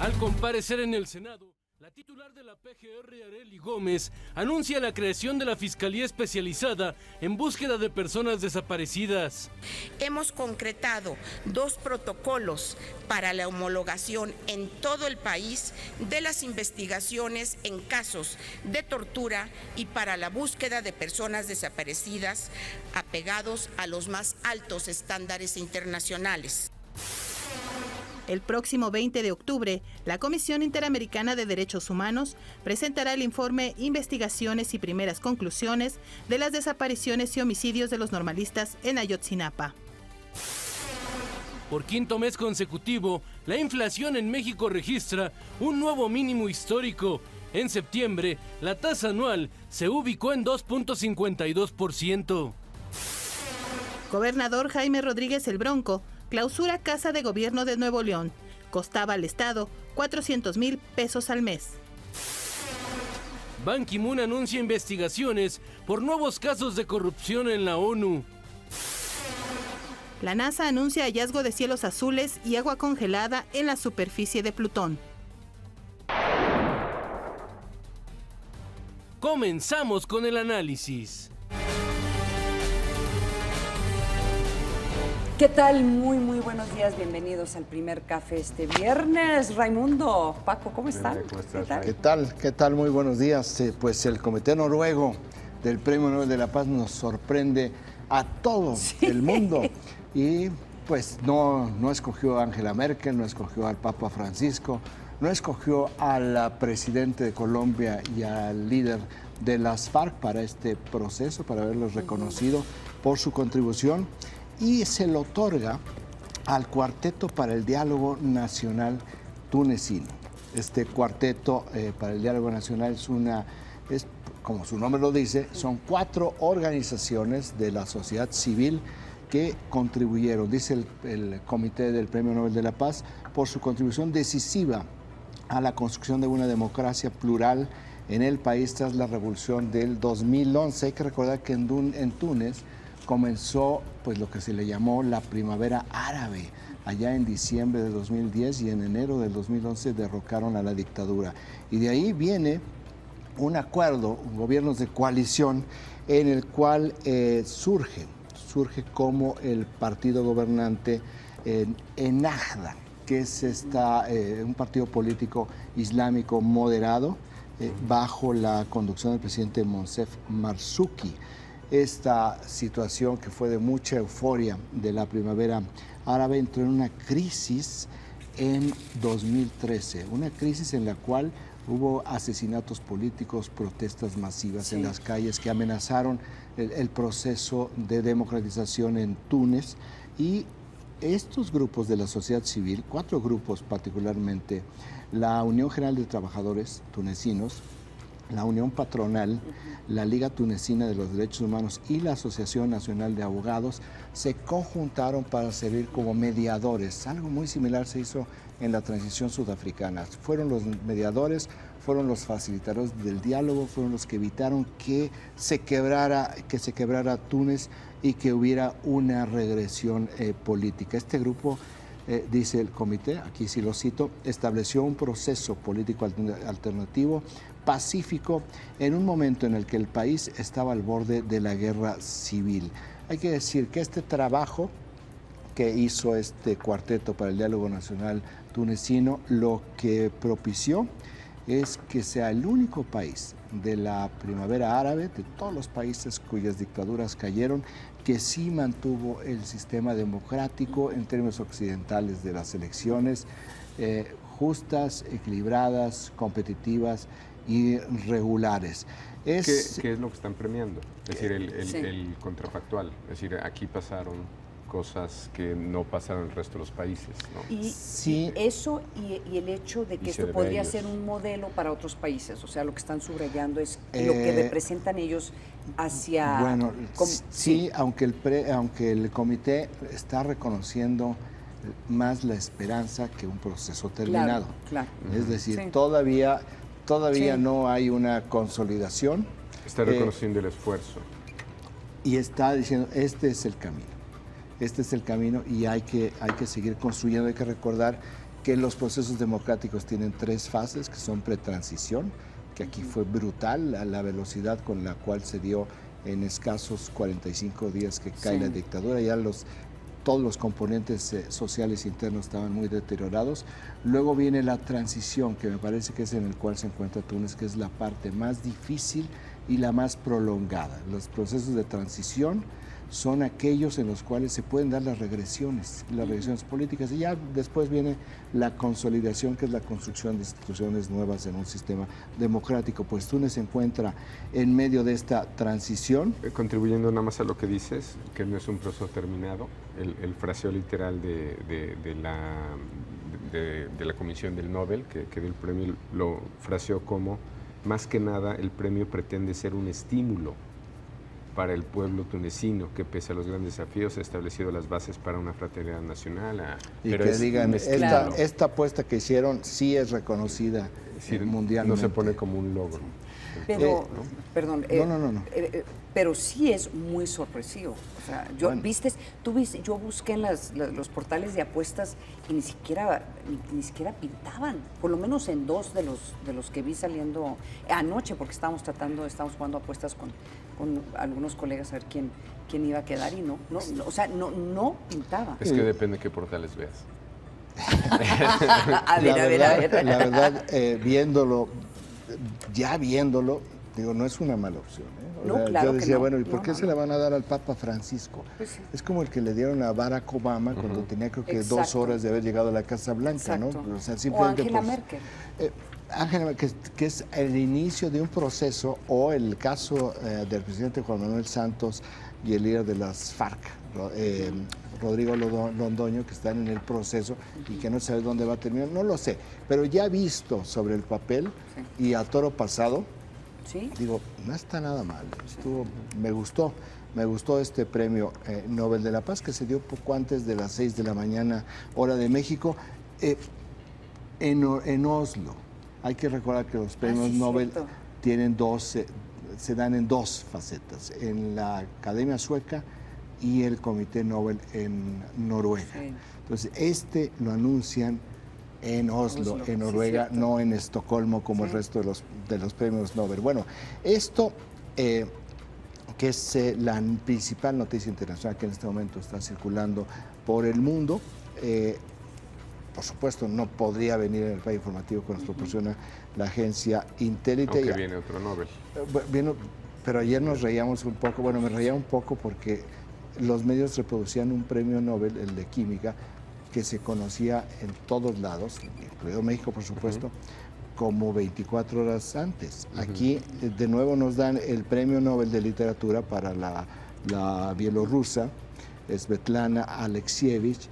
Al comparecer en el Senado, la titular de la PGR, Arely Gómez, anuncia la creación de la Fiscalía Especializada en búsqueda de personas desaparecidas. Hemos concretado 2 protocolos para la homologación en todo el país de las investigaciones en casos de tortura y para la búsqueda de personas desaparecidas, apegados a los más altos estándares internacionales. El próximo 20 de octubre, la Comisión Interamericana de Derechos Humanos presentará el informe Investigaciones y primeras conclusiones de las desapariciones y homicidios de los normalistas en Ayotzinapa. Por quinto mes consecutivo, la inflación en México registra un nuevo mínimo histórico. En septiembre, la tasa anual se ubicó en 2.52%. Gobernador Jaime Rodríguez el Bronco clausura Casa de Gobierno de Nuevo León. Costaba al Estado 400,000 pesos al mes. Ban Ki-moon anuncia investigaciones por nuevos casos de corrupción en la ONU. La NASA anuncia hallazgo de cielos azules y agua congelada en la superficie de Plutón. Comenzamos con el análisis. ¿Qué tal? Muy buenos días, bienvenidos al primer café este viernes. Raimundo, Paco, ¿cómo están? ¿Cómo estás? ¿Qué tal? Muy buenos días. Pues el Comité Noruego del Premio Nobel de la Paz nos sorprende a todo el mundo y pues no escogió a Angela Merkel, no escogió al Papa Francisco, no escogió al presidente de Colombia y al líder de las FARC para este proceso, para haberlos reconocido por su contribución. Y se lo otorga al Cuarteto para el Diálogo Nacional Tunecino. Este Cuarteto para el Diálogo Nacional es, como su nombre lo dice, son 4 organizaciones de la sociedad civil que contribuyeron, dice el Comité del Premio Nobel de la Paz, por su contribución decisiva a la construcción de una democracia plural en el país tras la revolución del 2011. Hay que recordar que en Túnez comenzó pues lo que se le llamó la primavera árabe allá en diciembre de 2010 y en enero del 2011 derrocaron a la dictadura. Y de ahí viene un acuerdo, gobiernos de coalición, en el cual surge como el partido gobernante Ennahda, que es un partido político islámico moderado bajo la conducción del presidente Moncef Marzouki. Esta situación que fue de mucha euforia de la primavera árabe entró en una crisis en 2013, una crisis en la cual hubo asesinatos políticos, protestas masivas en las calles que amenazaron el proceso de democratización en Túnez. Y estos grupos de la sociedad civil, 4 grupos particularmente, la Unión General de Trabajadores Tunecinos, la Unión Patronal, la Liga Tunecina de los Derechos Humanos y la Asociación Nacional de Abogados se conjuntaron para servir como mediadores. Algo muy similar se hizo en la transición sudafricana. Fueron los mediadores, fueron los facilitadores del diálogo, fueron los que evitaron que se quebrara Túnez y que hubiera una regresión política. Este grupo, dice el comité, aquí sí lo cito, estableció un proceso político alternativo pacífico en un momento en el que el país estaba al borde de la guerra civil. Hay que decir que este trabajo que hizo este Cuarteto para el Diálogo Nacional Tunecino lo que propició es que sea el único país de la primavera árabe, de todos los países cuyas dictaduras cayeron, que sí mantuvo el sistema democrático en términos occidentales de las elecciones justas, equilibradas, competitivas y regulares. ¿Qué es lo que están premiando? Es decir, el contrafactual. Es decir, aquí pasaron cosas que no pasaron en el resto de los países, ¿no? Y eso y el hecho de que esto podría ser un modelo para otros países. O sea, lo que están subrayando es lo que representan ellos hacia... Bueno, sí, aunque el comité está reconociendo más la esperanza que un proceso terminado. Claro. Es decir, todavía no hay una consolidación. Está reconociendo el esfuerzo. Y está diciendo, este es el camino y hay que seguir construyendo. Hay que recordar que los procesos democráticos tienen 3 fases, que son pretransición, que aquí fue brutal a la velocidad con la cual se dio en escasos 45 días que cae la dictadura, ya todos los componentes sociales internos estaban muy deteriorados. Luego viene la transición, que me parece que es en el cual se encuentra Túnez, que es la parte más difícil y la más prolongada. Los procesos de transición son aquellos en los cuales se pueden dar las regresiones políticas, y ya después viene la consolidación, que es la construcción de instituciones nuevas en un sistema democrático. Pues Túnez se encuentra en medio de esta transición. Contribuyendo nada más a lo que dices, que no es un proceso terminado, el fraseo literal de la Comisión del Nobel, que dio el premio, lo fraseó como, más que nada, el premio pretende ser un estímulo para el pueblo tunecino, que pese a los grandes desafíos ha establecido las bases para una fraternidad nacional. Y pero que digan, esta apuesta que hicieron sí es reconocida mundialmente. No se pone como un logro. Pero, perdón, no. Pero sí es muy sorpresivo. O sea, yo busqué en los portales de apuestas y ni siquiera pintaban, por lo menos en 2 de los que vi saliendo anoche, porque estábamos jugando apuestas con algunos colegas a ver quién iba a quedar, y no pintaba. Es que depende de qué portales veas. A ver. La verdad, viéndolo, digo, no es una mala opción. Claro, yo decía, no. bueno, ¿y por qué se la van a dar al Papa Francisco? Pues sí. Es como el que le dieron a Barack Obama cuando tenía, creo que 2 horas de haber llegado a la Casa Blanca, ¿no? O sea, Angela Merkel. Angela Merkel, que es el inicio de un proceso, o el caso del presidente Juan Manuel Santos y el líder de las FARC, Rodrigo Londoño, que están en el proceso y que no sabe dónde va a terminar, no lo sé, pero ya visto sobre el papel y a toro pasado, digo, no está nada mal. Me gustó este premio Nobel de la Paz, que se dio poco antes de las 6 de la mañana, hora de México, en Oslo. Hay que recordar que los premios Nobel tienen se dan en 2 facetas, en la Academia Sueca y el Comité Nobel en Noruega. Entonces, lo anuncian en Oslo, en Noruega, no en Estocolmo como el resto de los premios Nobel. Bueno, esto que es la principal noticia internacional que en este momento está circulando por el mundo, por supuesto no podría venir en el país informativo que nos proporciona la agencia Intelite. Aunque viene otro Nobel. Pero ayer nos reíamos un poco, me reía un poco porque los medios reproducían un premio Nobel, el de Química, que se conocía en todos lados, incluido México, por supuesto, como 24 horas antes. Aquí, de nuevo, nos dan el premio Nobel de Literatura para la bielorrusa, Svetlana Alexievich,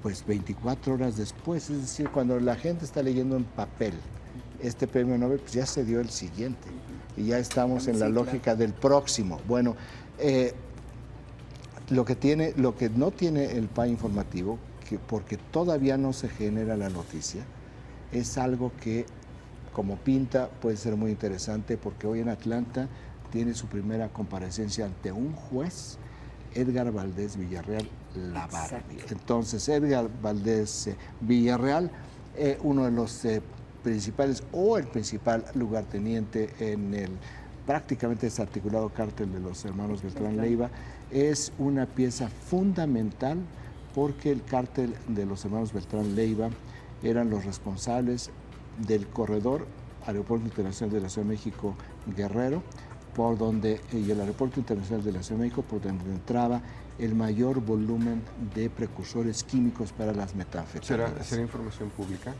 pues 24 horas después. Es decir, cuando la gente está leyendo en papel este premio Nobel, pues ya se dio el siguiente. Y ya estamos en la lógica del próximo. Bueno, lo que no tiene el PAI informativo, porque todavía no se genera la noticia, es algo que, como pinta, puede ser muy interesante, porque hoy en Atlanta tiene su primera comparecencia ante un juez, Edgar Valdés Villarreal, la Barbie. Entonces, Edgar Valdés Villarreal, uno de los principales, o el principal lugarteniente en el prácticamente desarticulado cártel de los hermanos Beltrán Leiva, es una pieza fundamental, porque el cártel de los hermanos Beltrán Leiva eran los responsables del corredor Aeropuerto Internacional de la Ciudad de México Guerrero, y el Aeropuerto Internacional de la Ciudad de México, por donde entraba el mayor volumen de precursores químicos para las metanfetaminas. ¿Será información pública?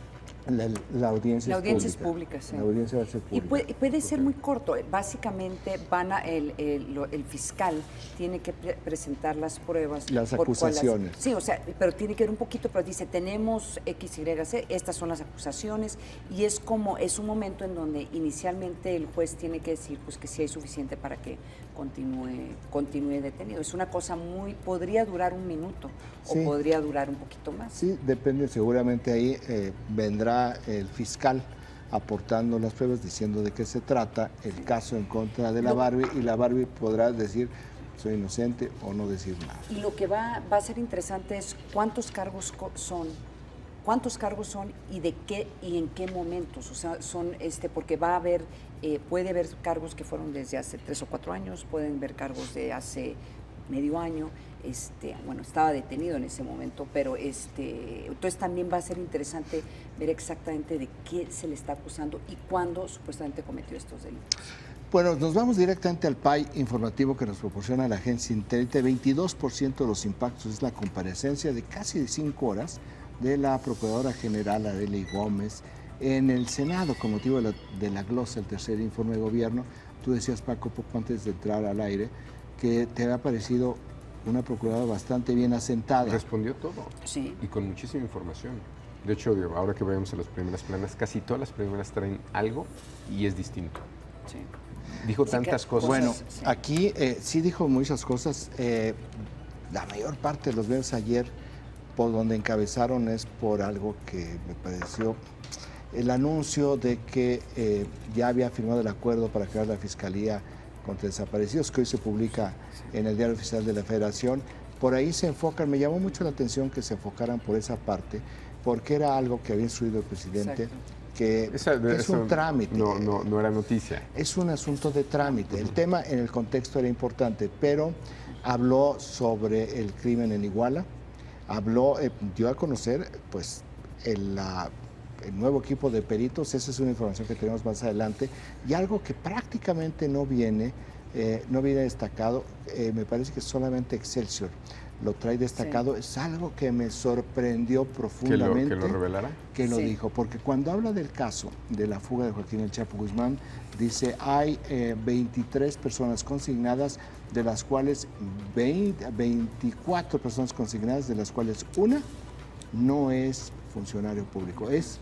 La audiencia es pública, sí. La audiencia va a ser pública. Y puede ser muy corto. Básicamente el fiscal tiene que presentar las pruebas. Las acusaciones. Sí, o sea, pero tiene que ver un poquito, pero dice, tenemos X, Y, Z, estas son las acusaciones, y es un momento en donde inicialmente el juez tiene que decir pues que sí hay suficiente para que continúe detenido. Es una cosa podría durar un minuto, o podría durar un poquito más. Sí, depende, seguramente ahí vendrá el fiscal aportando las pruebas, diciendo de qué se trata el caso en contra de la Barbie, y la Barbie podrá decir soy inocente o no decir nada. Y lo que va a ser interesante es cuántos cargos son ¿cuántos cargos son y de qué y en qué momentos? O sea, son porque va a haber, puede haber cargos que fueron desde hace 3 o 4 años, pueden haber cargos de hace medio año. Bueno, estaba detenido en ese momento, pero entonces también va a ser interesante ver exactamente de qué se le está acusando y cuándo supuestamente cometió estos delitos. Bueno, nos vamos directamente al PAI informativo que nos proporciona la agencia Intelite. 22% de los impactos es la comparecencia de casi 5 horas de la Procuradora General Arely Gómez en el Senado con motivo de la glosa del tercer informe de gobierno. Tú decías, Paco, poco antes de entrar al aire, que te había parecido una procuradora bastante bien asentada. Respondió todo. Sí. Y con muchísima información. De hecho, ahora que vayamos a las primeras planas, casi todas las primeras traen algo y es distinto. Sí. Dijo tantas cosas. Bueno, sí. aquí sí dijo muchas cosas. La mayor parte de los medios ayer, por donde encabezaron, es por algo que me pareció el anuncio de que ya había firmado el acuerdo para crear la Fiscalía contra Desaparecidos, que hoy se publica en el Diario Oficial de la Federación. Por ahí se enfocan, me llamó mucho la atención que se enfocaran por esa parte, porque era algo que había instruido el presidente. Exacto. Que es un trámite. No era noticia. Es un asunto de trámite. El tema en el contexto era importante, pero habló sobre el crimen en Iguala, dio a conocer pues el nuevo equipo de peritos. Esa es una información que tenemos más adelante, y algo que prácticamente no viene destacado, me parece que solamente Excelsior lo trae destacado. Sí. Es algo que me sorprendió profundamente. ¿Que lo revelara? Que lo dijo, porque cuando habla del caso de la fuga de Joaquín El Chapo Guzmán, dice, hay 23 personas consignadas, de las cuales 24 personas consignadas, de las cuales una no es funcionario público, es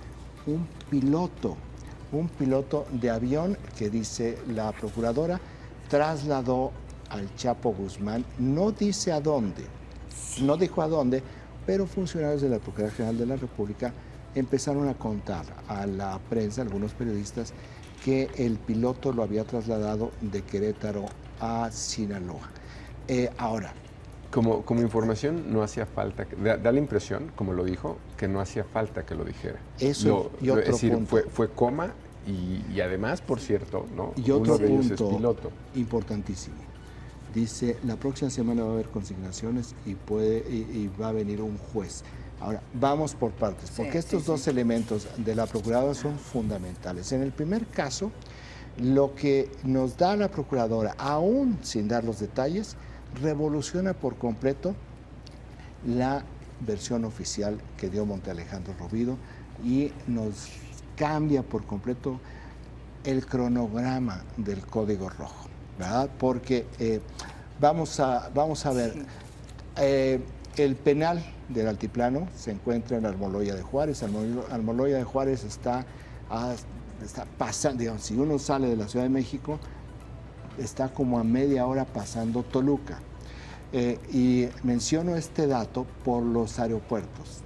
un piloto de avión que, dice la procuradora, trasladó al Chapo Guzmán, no dice a dónde, no dijo a dónde, pero funcionarios de la Procuraduría General de la República empezaron a contar a la prensa, algunos periodistas, que el piloto lo había trasladado de Querétaro a Sinaloa. Ahora, Como información no hacía falta, da la impresión, como lo dijo, que no hacía falta que lo dijera. Eso y otro es decir, punto. Fue coma y además, por cierto, ¿no? Y otro uno de ellos es punto piloto. Importantísimo. Dice, la próxima semana va a haber consignaciones y va a venir un juez. Ahora, vamos por partes, porque estos dos elementos de la Procuradora son fundamentales. En el primer caso, lo que nos da la Procuradora, aún sin dar los detalles, revoluciona por completo la versión oficial que dio Monte Alejandro Rovido y nos cambia por completo el cronograma del Código Rojo, ¿verdad? Porque vamos a ver, el penal del Altiplano se encuentra en Almoloya de Juárez. Almoloya de Juárez está pasando, digamos, si uno sale de la Ciudad de México, está como a media hora pasando Toluca. Y menciono este dato por los aeropuertos.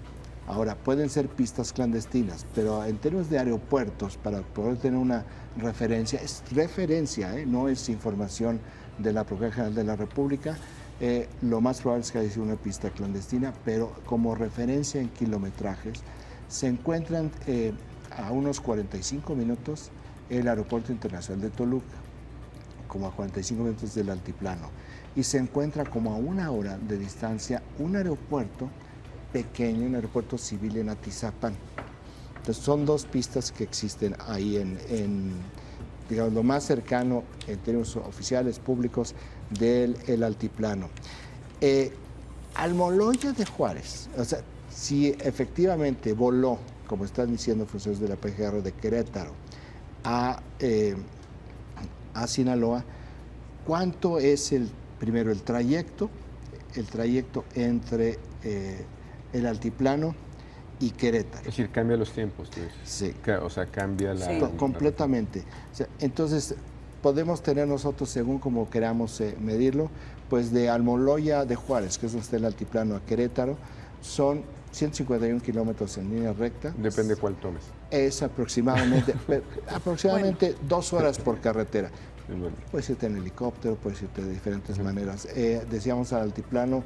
Ahora, pueden ser pistas clandestinas, pero en términos de aeropuertos, para poder tener una referencia, es referencia, no es información de la Procuraduría General de la República, lo más probable es que haya sido una pista clandestina, pero como referencia en kilometrajes, se encuentran a unos 45 minutos el Aeropuerto Internacional de Toluca, como a 45 minutos del Altiplano, y se encuentra como a 1 hora de distancia un aeropuerto pequeño, un aeropuerto civil en Atizapán. Entonces son dos pistas que existen ahí digamos, lo más cercano en términos oficiales, públicos, del Altiplano. Almoloya de Juárez, o sea, si efectivamente voló, como están diciendo funcionarios de la PGR, de Querétaro a Sinaloa, ¿cuánto es primero el trayecto entre el Altiplano y Querétaro? Es decir, cambia los tiempos, ¿tú dices? Sí. O sea, cambia la... Sí. Completamente. O sea, entonces, podemos tener nosotros, según como queramos medirlo, pues de Almoloya de Juárez, que es donde está el Altiplano, a Querétaro, son 151 kilómetros en línea recta. Depende cuál tomes. Es aproximadamente 2 horas por carretera. Bueno. Puedes irte en helicóptero, puedes irte de diferentes maneras. Decíamos al Altiplano,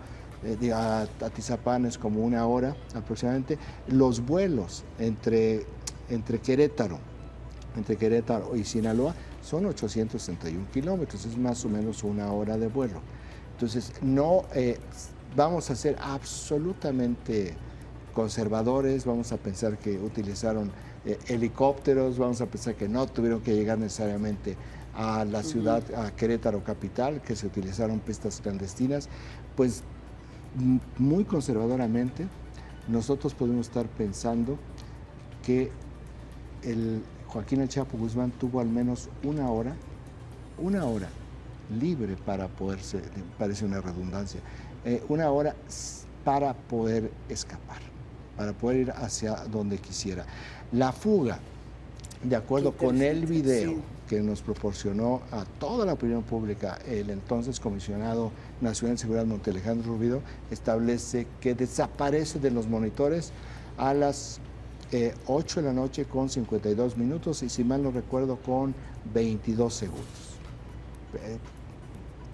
a Atizapán es como 1 hora aproximadamente. Los vuelos entre Querétaro y Sinaloa son 861 kilómetros, es más o menos 1 hora de vuelo. Entonces, no vamos a ser absolutamente conservadores, vamos a pensar que utilizaron helicópteros, vamos a pensar que no tuvieron que llegar necesariamente a la ciudad, a Querétaro capital, que se utilizaron pistas clandestinas. Pues muy conservadoramente nosotros podemos estar pensando que el Joaquín El Chapo Guzmán tuvo al menos 1 hora libre para poderse, parece una redundancia, 1 hora para poder escapar, para poder ir hacia donde quisiera. La fuga, de acuerdo con el video que nos proporcionó a toda la opinión pública el entonces comisionado nacional de seguridad Monte Alejandro Rubido, establece que desaparece de los monitores a las 8 de la noche con 52 minutos y, si mal no recuerdo, con 22 segundos.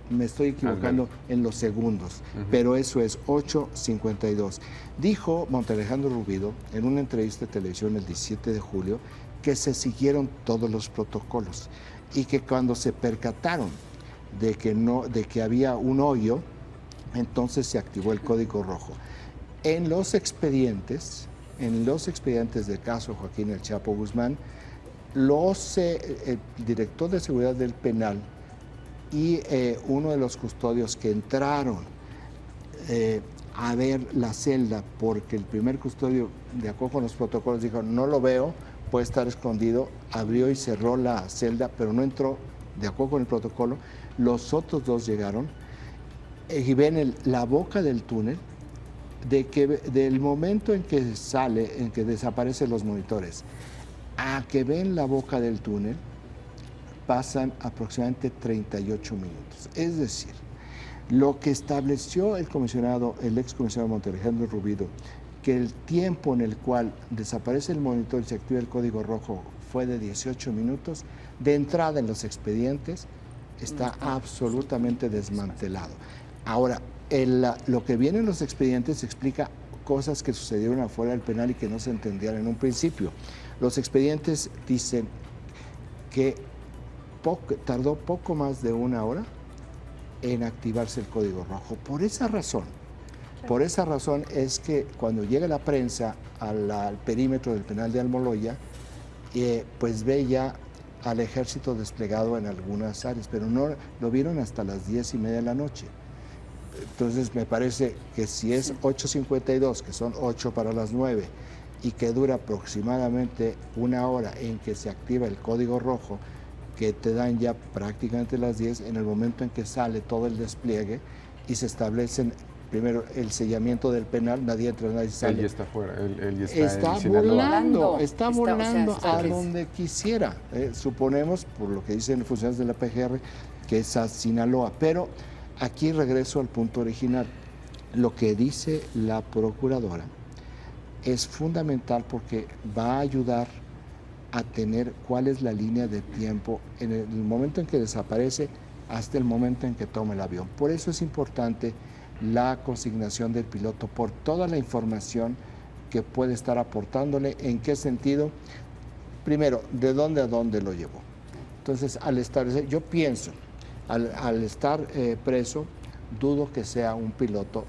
Me estoy equivocando en los segundos, pero eso es 8:52. Dijo Monte Alejandro Rubido en una entrevista de televisión el 17 de julio que se siguieron todos los protocolos y que cuando se percataron de que había un hoyo, entonces se activó el código rojo. En los expedientes del caso Joaquín El Chapo Guzmán, el director de seguridad del penal y uno de los custodios que entraron a ver la celda, porque el primer custodio, de acuerdo con los protocolos, dijo, no lo veo, puede estar escondido, abrió y cerró la celda, pero no entró, de acuerdo con el protocolo. Los otros 2 llegaron y ven la boca del túnel, del momento en que sale, en que desaparecen los monitores, a que ven la boca del túnel, pasan aproximadamente 38 minutos. Es decir, lo que estableció el excomisionado Monte Alejandro Rubido, que el tiempo en el cual desaparece el monitor y se activa el código rojo fue de 18 minutos, de entrada en los expedientes está absolutamente desmantelado. Ahora, lo que viene en los expedientes explica cosas que sucedieron afuera del penal y que no se entendían en un principio. Los expedientes dicen que tardó poco más de 1 hora en activarse el código rojo. Por esa razón es que cuando llega la prensa al perímetro del penal de Almoloya, pues ve ya al ejército desplegado en algunas áreas, pero no lo vieron hasta las 10:30 de la noche. Entonces me parece que si es 8:52, que son 8 para las 9, y que dura aproximadamente 1 hora en que se activa el código rojo, que te dan ya prácticamente las 10, en el momento en que sale todo el despliegue y se establecen primero el sellamiento del penal, nadie entra, nadie sale. Él ya está fuera, él ya está volando a donde quisiera. Suponemos, por lo que dicen los funcionarios de la PGR, que es a Sinaloa. Pero aquí regreso al punto original. Lo que dice la procuradora es fundamental porque va a ayudar a tener cuál es la línea de tiempo en el momento en que desaparece hasta el momento en que toma el avión. Por eso es importante la consignación del piloto, por toda la información que puede estar aportándole, en qué sentido, primero, de dónde a dónde lo llevó. Entonces, yo pienso, al estar preso, dudo que sea un piloto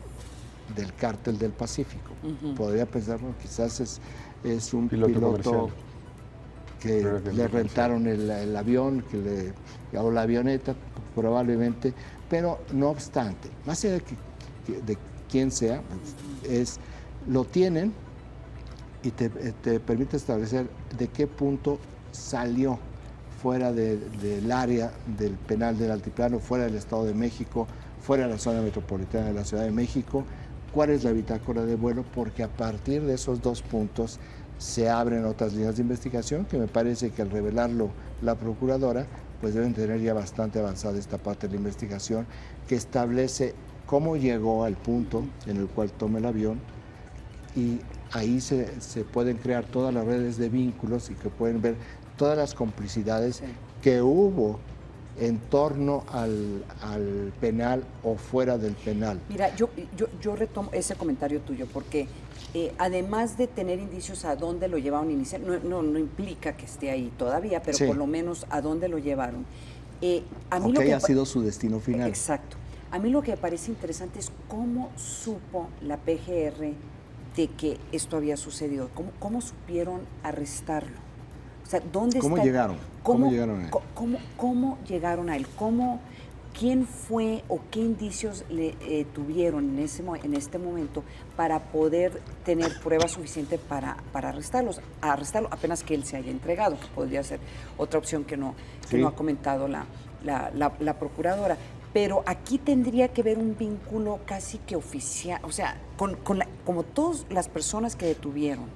del Cártel del Pacífico. Podría pensar, bueno, quizás es un piloto que le rentaron el avión, o la avioneta, probablemente, pero no obstante, más allá de quién sea, pues, lo tienen y te permite establecer de qué punto salió fuera del área del penal del Altiplano, fuera del Estado de México, fuera de la zona metropolitana de la Ciudad de México, cuál es la bitácora de vuelo, porque a partir de esos 2 puntos se abren otras líneas de investigación que me parece que al revelarlo la procuradora, pues deben tener ya bastante avanzada esta parte de la investigación, que establece cómo llegó al punto en el cual toma el avión, y ahí se pueden crear todas las redes de vínculos y que pueden ver todas las complicidades que hubo en torno al penal o fuera del penal. Mira, yo retomo ese comentario tuyo porque además de tener indicios a dónde lo llevaron inicial, no implica que esté ahí todavía, pero por lo menos a dónde lo llevaron. A mí o que haya sido su destino final. Exacto. A mí lo que me parece interesante es cómo supo la PGR de que esto había sucedido, cómo supieron arrestarlo. O sea, ¿dónde ¿Cómo está? Llegaron? ¿Cómo llegaron a él? ¿Cómo llegaron a él? ¿Quién fue o qué indicios le tuvieron en este momento para poder tener prueba suficiente para arrestarlo, apenas que él se haya entregado, que podría ser otra opción que no ha comentado la procuradora? Pero aquí tendría que haber un vínculo casi que oficial, o sea, como todas las personas que detuvieron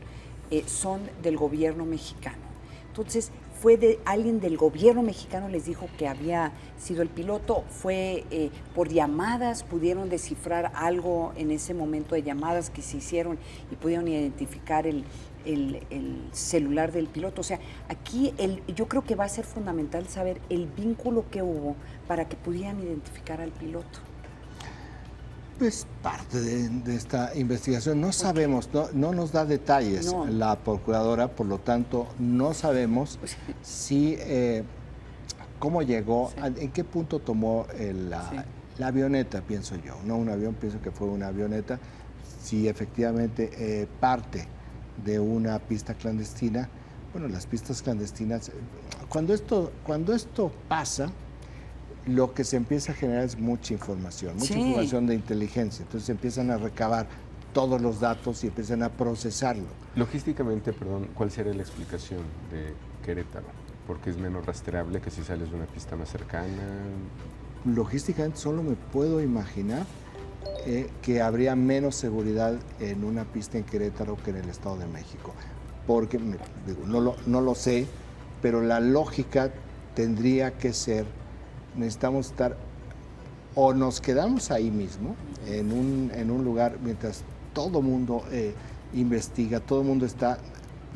son del gobierno mexicano. Entonces, fue de alguien del gobierno mexicano les dijo que había sido el piloto, fue por llamadas, pudieron descifrar algo en ese momento de llamadas que se hicieron y pudieron identificar el celular del piloto. O sea, aquí yo creo que va a ser fundamental saber el vínculo que hubo para que pudieran identificar al piloto. Es parte de esta investigación. No sabemos, no nos da detalles la procuradora, por lo tanto, no sabemos si cómo llegó, en qué punto tomó la avioneta, pienso yo. No un avión, pienso que fue una avioneta. Si efectivamente parte de una pista clandestina. Bueno, las pistas clandestinas, cuando esto pasa, lo que se empieza a generar es mucha información de inteligencia. Entonces empiezan a recabar todos los datos y empiezan a procesarlo. Logísticamente, perdón, ¿cuál sería la explicación de Querétaro? Porque es menos rastreable que si sales de una pista más cercana. Logísticamente solo me puedo imaginar que habría menos seguridad en una pista en Querétaro que en el Estado de México. Porque, no lo sé, pero la lógica tendría que ser, necesitamos estar, o nos quedamos ahí mismo, en un lugar, mientras todo mundo investiga, todo el mundo está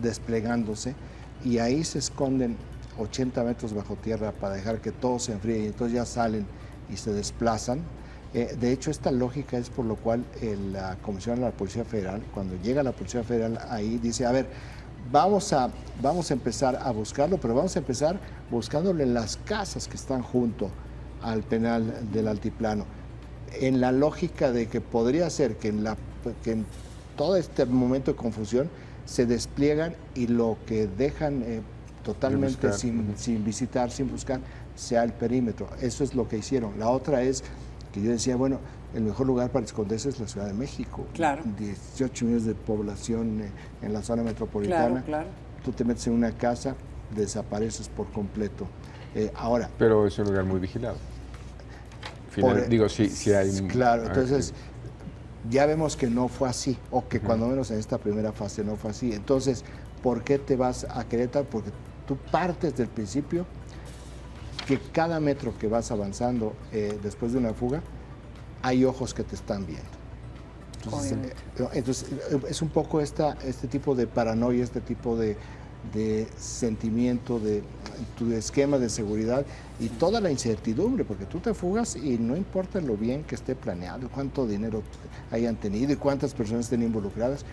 desplegándose, y ahí se esconden 80 metros bajo tierra para dejar que todo se enfríe, y entonces ya salen y se desplazan. De hecho, esta lógica es por lo cual la Comisión de la Policía Federal, cuando llega la Policía Federal ahí, dice, a ver, vamos a empezar a buscarlo, pero vamos a empezar buscándolo en las casas que están junto al penal del Altiplano. En la lógica de que podría ser que en todo este momento de confusión se despliegan y lo que dejan totalmente sin visitar, sin buscar, sea el perímetro. Eso es lo que hicieron. La otra es que yo decía, bueno, el mejor lugar para esconderse es la Ciudad de México. Claro. 18 millones de población en la zona metropolitana. Claro. Tú te metes en una casa, desapareces por completo. Ahora. Pero es un lugar muy vigilado. Sí hay. Claro, entonces ya vemos que no fue así, o que cuando menos en esta primera fase no fue así. Entonces, ¿por qué te vas a Querétaro? Porque tú partes del principio que cada metro que vas avanzando después de una fuga, hay ojos que te están viendo. Entonces es un poco este tipo de paranoia, este tipo de sentimiento, de tu esquema de seguridad y toda la incertidumbre, porque tú te fugas y no importa lo bien que esté planeado, cuánto dinero hayan tenido y cuántas personas estén involucradas,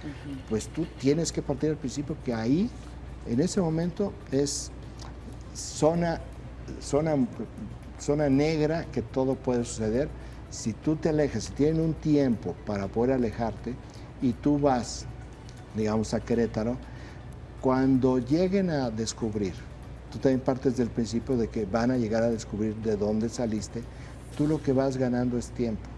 pues tú tienes que partir al principio que ahí, en ese momento, es zona negra, que todo puede suceder. Si tú te alejas, si tienen un tiempo para poder alejarte y tú vas, digamos, a Querétaro, cuando lleguen a descubrir, tú también partes del principio de que van a llegar a descubrir de dónde saliste, tú lo que vas ganando es tiempo.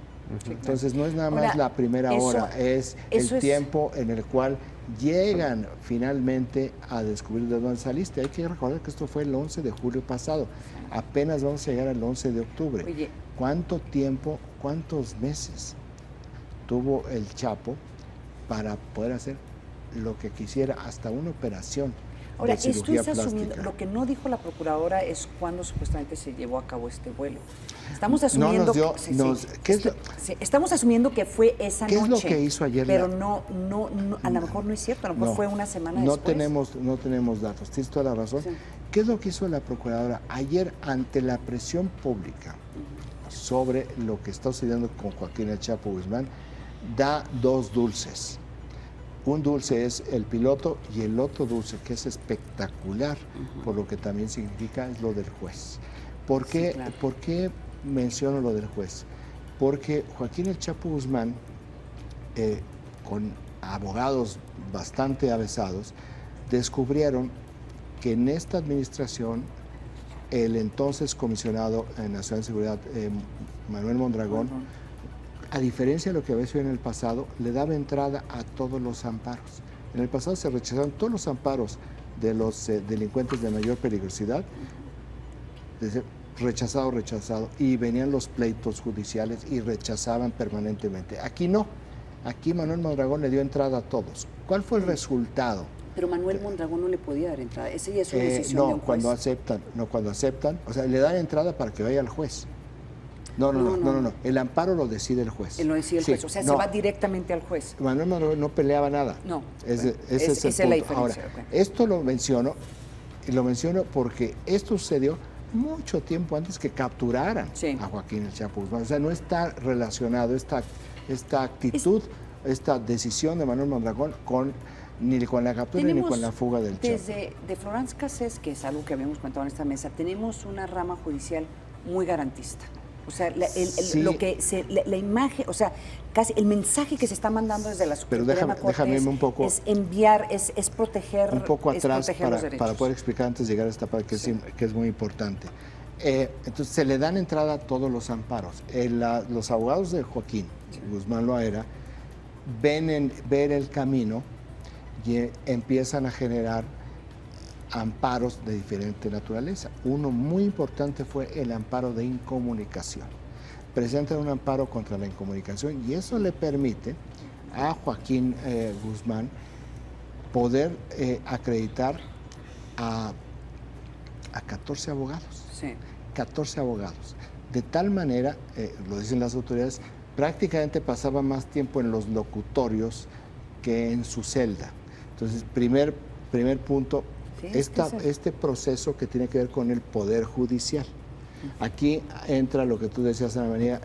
Entonces no es nada más la primera hora, es el tiempo en el cual llegan finalmente a descubrir de dónde saliste. Hay que recordar que esto fue el 11 de julio pasado, apenas vamos a llegar al 11 de octubre. Oye. ¿Cuánto tiempo, cuántos meses tuvo el Chapo para poder hacer lo que quisiera, hasta una operación? Ahora, de cirugía esto es asumiendo, plástica? lo que no dijo la procuradora es cuándo supuestamente se llevó a cabo este vuelo. Estamos asumiendo estamos asumiendo que fue esa noche. ¿Qué es lo que hizo ayer? Pero no, a lo mejor no es cierto, a lo mejor fue una semana después. No tenemos datos, tienes toda la razón. Sí. ¿Qué es lo que hizo la procuradora? Ayer, ante la presión pública sobre lo que está sucediendo con Joaquín El Chapo Guzmán, da dos dulces. Un dulce es el piloto y el otro dulce, que es espectacular, por lo que también significa, es lo del juez. ¿Por qué, Sí, claro. ¿Por qué menciono lo del juez? Porque Joaquín El Chapo Guzmán, con abogados bastante avesados, descubrieron que en esta administración el entonces comisionado nacional de seguridad, Manuel Mondragón, a diferencia de lo que había sido en el pasado, le daba entrada a todos los amparos. En el pasado se rechazaron todos los amparos de los delincuentes de mayor peligrosidad, rechazado, y venían los pleitos judiciales y rechazaban permanentemente. Aquí no, aquí Manuel Mondragón le dio entrada a todos. ¿Cuál fue el resultado? Pero Manuel Mondragón no le podía dar entrada. Esa ya es una decisión de un juez. Cuando aceptan, o sea, le dan entrada para que vaya al juez. No. El amparo lo decide el juez. Él lo decide el juez, o sea, se va directamente al juez. Manuel Mondragón no peleaba nada. No. Ese es el la punto. Ahora, diferencia. Okay. esto lo menciono porque esto sucedió mucho tiempo antes que capturaran a Joaquín El Chapo Guzmán. O sea, no está relacionado esta actitud, esta decisión de Manuel Mondragón ni con la captura ni con la fuga del Chapo. Desde de Florence Cassés, que es algo que habíamos comentado en esta mesa, tenemos una rama judicial muy garantista. O sea, la imagen, o sea, casi el mensaje que se está mandando desde la Suprema Corte es enviar, es proteger. Un poco atrás los derechos. Para poder explicar antes de llegar a esta parte que es muy importante. Entonces, se le dan entrada a todos los amparos. Los abogados de Joaquín Guzmán Loera ven el camino y empiezan a generar amparos de diferente naturaleza. Uno muy importante fue el amparo de incomunicación. Presentan un amparo contra la incomunicación y eso le permite a Joaquín Guzmán poder acreditar a 14 abogados. Sí. 14 abogados. De tal manera, lo dicen las autoridades, prácticamente pasaba más tiempo en los locutorios que en su celda. Entonces, primer punto, este proceso que tiene que ver con el Poder Judicial. Aquí entra lo que tú decías, Ana María,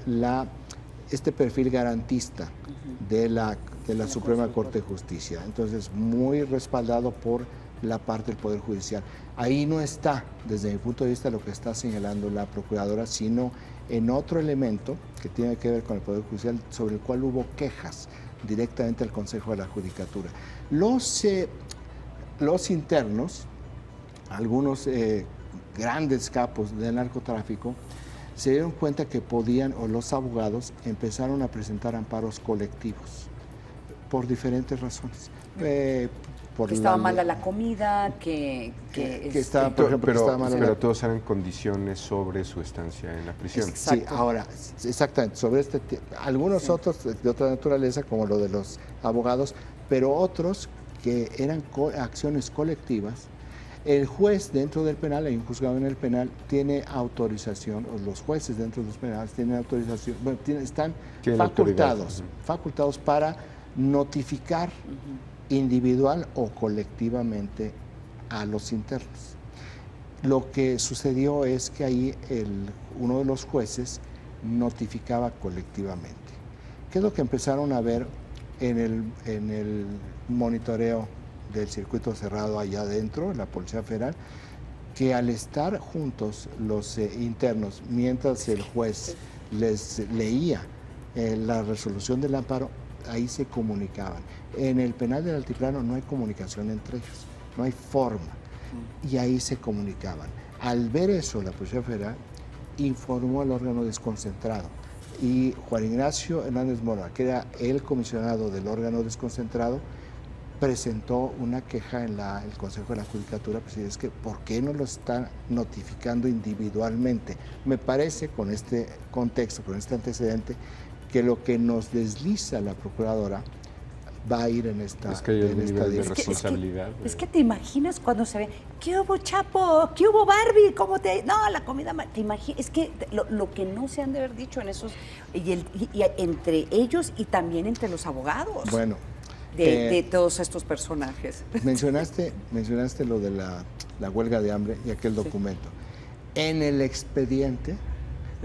este perfil garantista de la Suprema Corte de Justicia. Entonces, muy respaldado por la parte del Poder Judicial. Ahí no está, desde mi punto de vista, lo que está señalando la Procuradora, sino en otro elemento que tiene que ver con el Poder Judicial, sobre el cual hubo quejas directamente al Consejo de la Judicatura. Los internos, algunos grandes capos del narcotráfico, se dieron cuenta que podían, o los abogados, empezaron a presentar amparos colectivos por diferentes razones. Que estaba mala la comida, que estaba, por ejemplo, pero todos eran condiciones sobre su estancia en la prisión. Sí, ahora, exactamente, sobre algunos otros de otra naturaleza, como lo de los abogados, pero otros que eran acciones colectivas. El juez dentro del penal, hay un juzgado en el penal, tiene autorización, o los jueces dentro de los penales tienen autorización, bueno, están facultados para notificar individual o colectivamente a los internos. Lo que sucedió es que ahí uno de los jueces notificaba colectivamente. ¿Qué es lo que empezaron a ver en el monitoreo del circuito cerrado allá adentro, la Policía Federal? Que al estar juntos los internos, mientras el juez les leía la resolución del amparo, ahí se comunicaban. En el penal del Altiplano no hay comunicación entre ellos, no hay forma, y ahí se comunicaban. Al ver eso, la Policía Federal informó al órgano desconcentrado, y Juan Ignacio Hernández Mora, que era el comisionado del órgano desconcentrado, presentó una queja en el Consejo de la Judicatura, pues es que ¿por qué no lo están notificando individualmente? Me parece, con este contexto, con este antecedente, que lo que nos desliza la Procuradora va a ir en esta Es que hay un nivel de responsabilidad. Es que te imaginas cuando se ve, ¿qué hubo, Chapo? ¿Qué hubo, Barbie? ¿Cómo te...? No, la comida... ¿Te imaginas? Es que lo que no se han de haber dicho en esos... Y entre ellos y también entre los abogados. Bueno, de todos estos personajes. Mencionaste lo de la huelga de hambre y aquel documento. En el expediente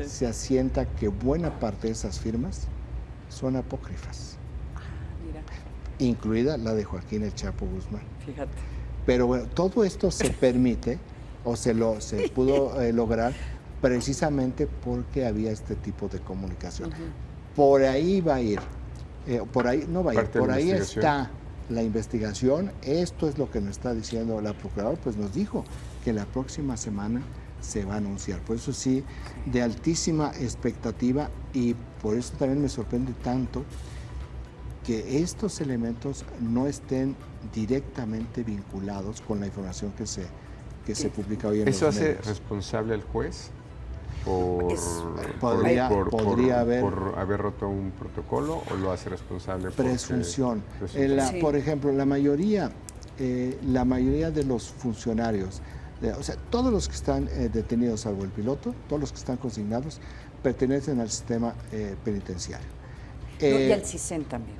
se asienta que buena parte de esas firmas son apócrifas. Mira. Incluida la de Joaquín El Chapo Guzmán. Fíjate. Pero bueno, todo esto se permite o se pudo lograr precisamente porque había este tipo de comunicación. Por ahí va a ir, por ahí no va a ir, por ahí está la investigación. Esto es lo que nos está diciendo la procuradora, pues nos dijo que la próxima semana se va a anunciar. Por eso sí, de altísima expectativa, y por eso también me sorprende tanto que estos elementos no estén directamente vinculados con la información que se publica hoy en los medios. ¿Eso hace responsable al juez podría haber por haber roto un protocolo, o lo hace responsable por presunción? Por ejemplo, la mayoría de los funcionarios, o sea, todos los que están detenidos, salvo el piloto, todos los que están consignados, pertenecen al sistema penitenciario. Y al CISEN también.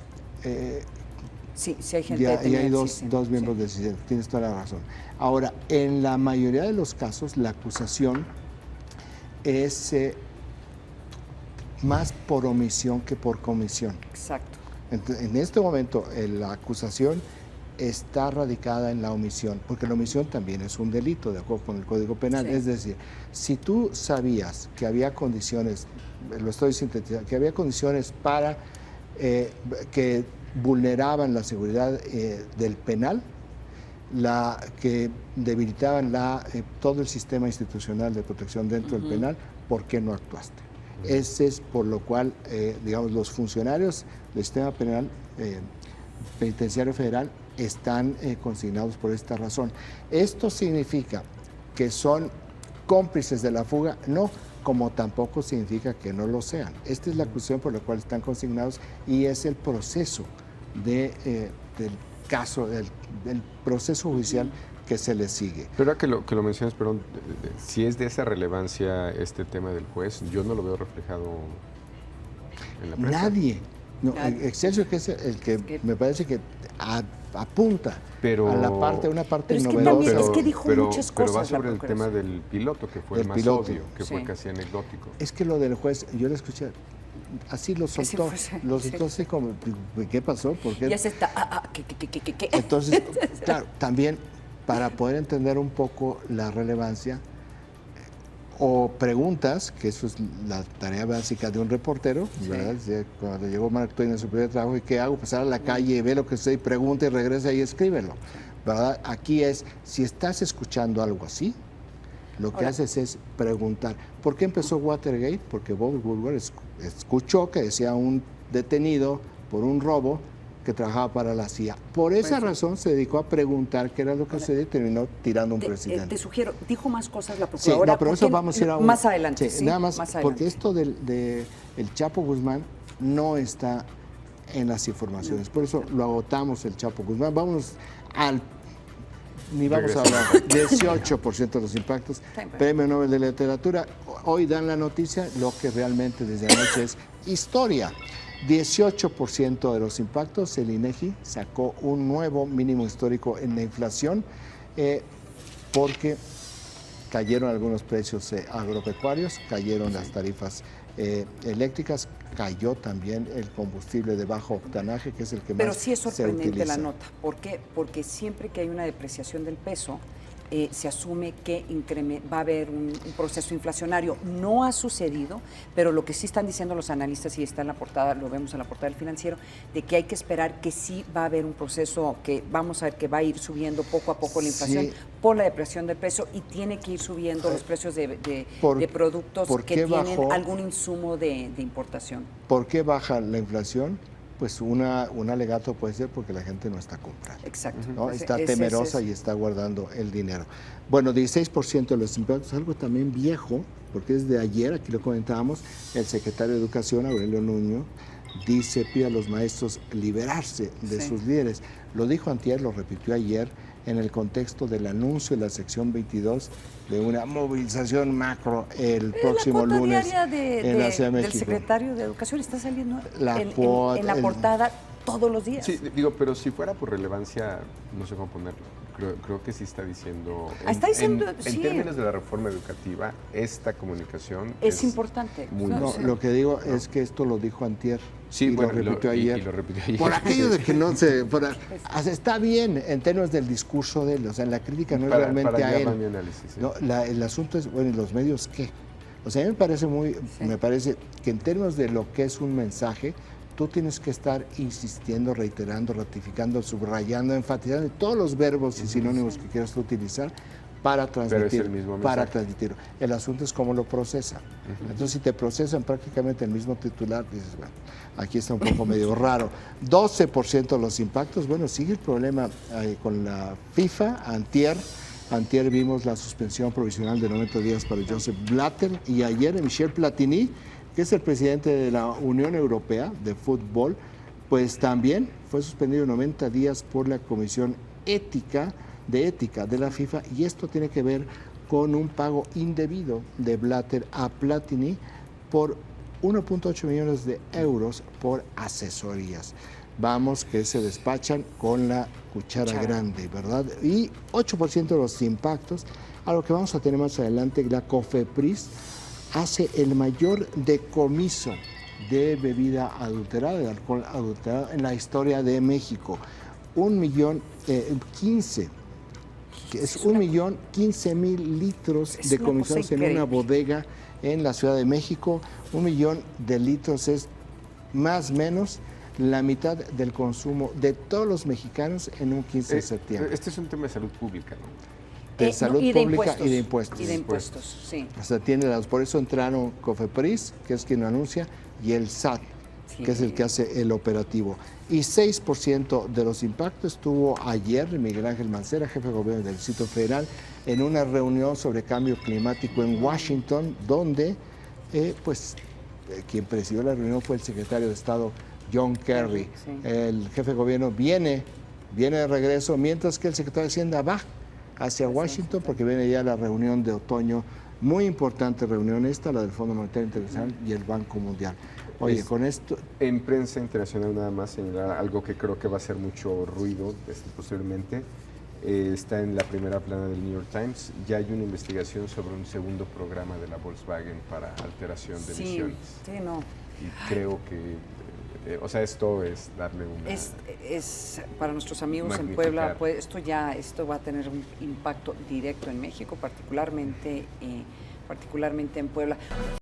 Sí, hay gente y hay dos miembros del CISEN, tienes toda la razón. Ahora, en la mayoría de los casos, la acusación es más por omisión que por comisión. Exacto. En este momento, la acusación está radicada en la omisión, porque la omisión también es un delito, de acuerdo con el Código Penal. Sí. Es decir, si tú sabías que había condiciones, lo estoy sintetizando, que había condiciones para que vulneraban la seguridad del penal, que debilitaban todo el sistema institucional de protección dentro del penal, ¿por qué no actuaste? Ese es por lo cual, digamos, los funcionarios del sistema penal penitenciario federal están consignados por esta razón. ¿Esto significa que son cómplices de la fuga? No, como tampoco significa que no lo sean. Esta es la acusación por la cual están consignados, y es el proceso del caso, del proceso judicial que se le sigue. Pero ahora que lo mencionas, perdón, si es de esa relevancia este tema del juez, yo no lo veo reflejado en la prensa. Nadie. No, Excelsior, que es el que me parece que apunta a una parte novedosa. Es que dijo muchas cosas. Pero va sobre el tema del piloto, que fue el más obvio, que fue casi anecdótico. Es que lo del juez, yo lo escuché, así lo soltó, así como, ¿qué pasó? ¿Por qué? Ya se está, ¿qué? Entonces, claro, también para poder entender un poco la relevancia, o preguntas, que eso es la tarea básica de un reportero, ¿verdad? Cuando llegó Mark Twain en su primer trabajo, ¿y qué hago? Pasar a la calle, ve lo que sé, y pregunta y regresa y escríbelo, ¿verdad? Aquí es, si estás escuchando algo así, lo que haces es preguntar. ¿Por qué empezó Watergate? Porque Bob Woodward escuchó que decía un detenido por un robo que trabajaba para la CIA. Por esa razón se dedicó a preguntar qué era lo que sucedía y terminó tirando un presidente. Te sugiero, dijo más cosas la procuradora. Sí, no, pero eso vamos a ir a más adelante. Sí, nada más, porque esto del el Chapo Guzmán no está en las informaciones. Por eso lo agotamos, el Chapo Guzmán. Vámonos ni vamos a hablar. 18% de los impactos. Premio Nobel de Literatura. Hoy dan la noticia, lo que realmente desde anoche es historia. 18% de los impactos. El INEGI sacó un nuevo mínimo histórico en la inflación porque cayeron algunos precios agropecuarios, cayeron las tarifas eléctricas, cayó también el combustible de bajo octanaje, que es el que más se utiliza. Pero sí es sorprendente la nota. ¿Por qué? Porque siempre que hay una depreciación del peso, se asume que va a haber un proceso inflacionario. No ha sucedido, pero lo que sí están diciendo los analistas, y está en la portada, lo vemos en la portada del Financiero, de que hay que esperar que sí va a haber un proceso que vamos a ver que va a ir subiendo poco a poco la inflación por la depreciación del peso, y tiene que ir subiendo los precios de productos que tienen algún insumo de importación. ¿Por qué baja la inflación? Pues un alegato puede ser porque la gente no está comprando. Exacto. ¿No? Está temerosa y está guardando el dinero. Bueno, 16% de los impactos, algo también viejo, porque es de ayer, aquí lo comentábamos, el secretario de Educación, Aurelio Nuño, pide a los maestros liberarse de sus líderes. Lo dijo antier, lo repitió ayer, en el contexto del anuncio en la sección 22 de una movilización macro el próximo lunes en la Ciudad de México. El secretario de Educación está saliendo en la portada todos los días. Sí, digo, pero si fuera por relevancia, no sé cómo ponerlo. Creo que sí está diciendo, Está diciendo, en sí. términos de la reforma educativa, esta comunicación Es importante. Muy No, necesaria. lo que digo es que esto lo dijo antier. Sí, y bueno, lo repitió ayer. y lo repitió ayer. Por aquello de que no se... está bien en términos del discurso de él, o sea, la crítica no es realmente para a allá él. va mi análisis, ¿sí? No, el asunto es, bueno, ¿y los medios qué? O sea, a mí me parece que en términos de lo que es un mensaje, tú tienes que estar insistiendo, reiterando, ratificando, subrayando, enfatizando todos los verbos y sinónimos que quieras utilizar para transmitir. Pero es el mismo mensaje. Para transmitir. El asunto es cómo lo procesan. Entonces, si te procesan prácticamente el mismo titular, dices, bueno, aquí está un poco medio raro. 12% de los impactos. Bueno, sigue el problema con la FIFA. Antier vimos la suspensión provisional de 90 días para Joseph Blatter y ayer Michel Platini, que es el presidente de la Unión Europea de Fútbol, pues también fue suspendido 90 días por la Comisión Ética de la FIFA, y esto tiene que ver con un pago indebido de Blatter a Platini por 1.8 millones de euros por asesorías. Vamos, que se despachan con la cuchara grande, ¿verdad? Y 8% de los impactos, a lo que vamos a tener más adelante, la COFEPRIS hace el mayor decomiso de bebida adulterada, de alcohol adulterado en la historia de México. 1.015.000 litros decomisados en una bodega en la Ciudad de México. 1 millón de litros es más o menos la mitad del consumo de todos los mexicanos en un 15 de septiembre. Este es un tema de salud pública, ¿no? De salud pública y de impuestos. Y de impuestos, sí. O sea, por eso entraron COFEPRIS, que es quien anuncia, y el SAT, que es el que hace el operativo. Y 6% de los impactos estuvo ayer Miguel Ángel Mancera, jefe de gobierno del Distrito Federal, en una reunión sobre cambio climático en Washington, donde quien presidió la reunión fue el secretario de Estado John Kerry. Sí. El jefe de gobierno viene de regreso, mientras que el secretario de Hacienda va hacia Washington, porque viene ya la reunión de otoño, muy importante reunión esta, la del Fondo Monetario Internacional y el Banco Mundial. Oye, con esto... En prensa internacional nada más señalar algo que creo que va a hacer mucho ruido posteriormente. Está en la primera plana del New York Times. Ya hay una investigación sobre un segundo programa de la Volkswagen para alteración de emisiones. Sí, no. Y creo que, esto es darle una... Es para nuestros amigos en magnificar. Puebla, pues esto va a tener un impacto directo en México, particularmente en Puebla.